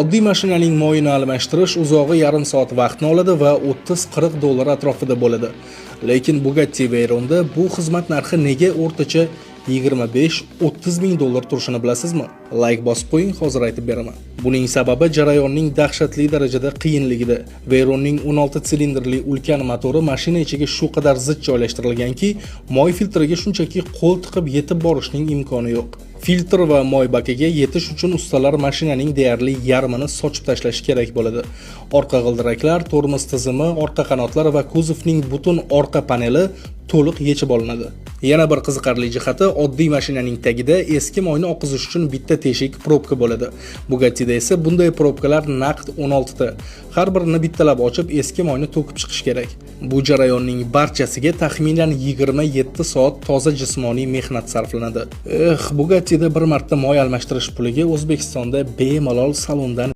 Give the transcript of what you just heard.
Oddiy mashinaning moyini almashtirish uzog'i yarim soat vaqtni oladi va 30-40 dollar atrofida bo'ladi. Lekin Bugatti Veyron'da bu xizmat narxi nega o'rtacha 25-30 ming dollar turishini bilasizmi? Like bosib qo'ying, hozir aytib beraman. Buning sababi jarayonning dahshatli darajada qiyinligida. Veyron'ning 16 silindrli ulkan motori mashina ichiga shu qadar zich joylashtirilganki, moy filtriga shunchaki qo'l tiqib yetib borishning imkoni yo'q. Filtr va moy bakiga yetish uchun ustalar mashinaning deyarli yarmini sochib tashlashi kerak bo'ladi. Orqa g'ildiraklar, tormoz tizimi, orqa qanotlar va kuzovning butun orqa paneli to'liq yechib olinadi. Yana bir qiziqarli jihati, oddiy mashinaning tagida eski moyni oqizish uchun bitta teshik probka bo'ladi. Bugattida esa bunday probkalar naqd 16 ta. Har birini bittalab ochib, eski moyni to'kib chiqish kerak. Bu jarayonning barchasiga taxminan 27 soat toza jismoniy mehnat sarflanadi. Bugattida bir marta moy almashtirish puliga O'zbekistonda bemalol salondan